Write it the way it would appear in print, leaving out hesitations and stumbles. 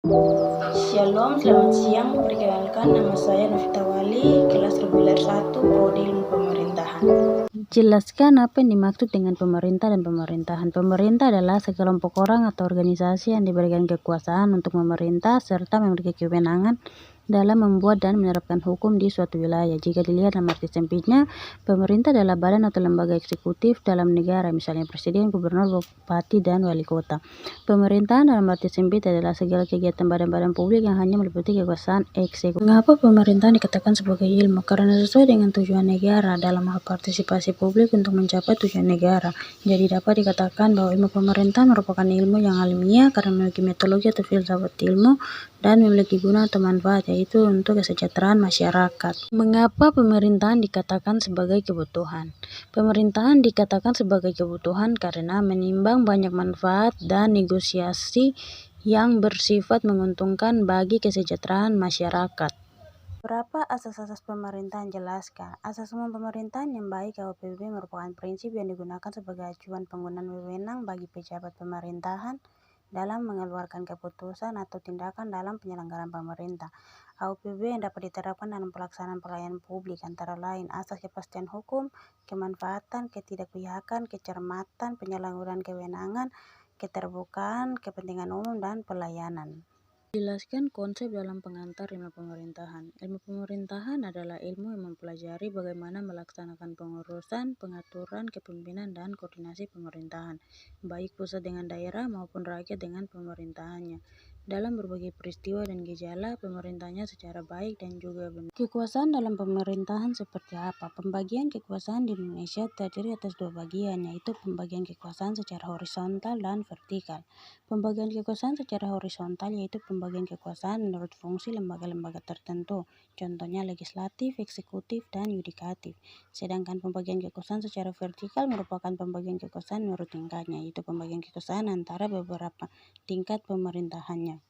Shalom, selamat siang. Perkenalkan, nama saya Novita Wali, kelas reguler 1, Prodi Ilmu Pemerintahan. Jelaskan apa yang dimaksud dengan pemerintah dan pemerintahan. Pemerintah adalah sekelompok orang atau organisasi yang diberikan kekuasaan untuk memerintah serta memiliki kewenangan dalam membuat dan menerapkan hukum di suatu wilayah. Jika dilihat dalam arti sempitnya, pemerintah adalah badan atau lembaga eksekutif dalam negara, misalnya presiden, gubernur, bupati, dan wali kota. Pemerintahan dalam arti sempit adalah segala kegiatan badan-badan publik yang hanya meliputi kekuasaan eksekutif. Mengapa pemerintahan dikatakan sebagai ilmu? Karena sesuai dengan tujuan negara dalam hal partisipasi publik untuk mencapai tujuan negara. Jadi dapat dikatakan bahwa ilmu pemerintahan merupakan ilmu yang alamiah karena memiliki metodologi atau filsafat ilmu dan memiliki guna atau manfaat, yaitu untuk kesejahteraan masyarakat. Mengapa pemerintahan dikatakan sebagai kebutuhan? Pemerintahan dikatakan sebagai kebutuhan karena menimbang banyak manfaat dan negosiasi yang bersifat menguntungkan bagi kesejahteraan masyarakat. Berapa asas-asas pemerintahan? Jelaskan. Asas umum pemerintahan yang baik KUPB merupakan prinsip yang digunakan sebagai acuan penggunaan wewenang bagi pejabat pemerintahan dalam mengeluarkan keputusan atau tindakan dalam penyelenggaraan pemerintah. AUPB yang dapat diterapkan dalam pelaksanaan pelayanan publik antara lain asas kepastian hukum, kemanfaatan, ketidakpihakan, kecermatan, penyalahgunaan kewenangan, keterbukaan, kepentingan umum, dan pelayanan. Jelaskan konsep dalam pengantar ilmu pemerintahan. Ilmu pemerintahan adalah ilmu yang mempelajari bagaimana melaksanakan pengurusan, pengaturan, kepemimpinan, dan koordinasi pemerintahan, baik pusat dengan daerah maupun rakyat dengan pemerintahannya, dalam berbagai peristiwa dan gejala pemerintahnya secara baik dan juga benar. Kekuasaan dalam pemerintahan seperti apa? Pembagian kekuasaan di Indonesia terdiri atas dua bagian, yaitu pembagian kekuasaan secara horizontal dan vertikal. Pembagian kekuasaan secara horizontal yaitu pembagian kekuasaan menurut fungsi lembaga-lembaga tertentu, contohnya legislatif, eksekutif, dan yudikatif. Sedangkan pembagian kekuasaan secara vertikal merupakan pembagian kekuasaan menurut tingkatnya, yaitu pembagian kekuasaan antara beberapa tingkat pemerintahannya.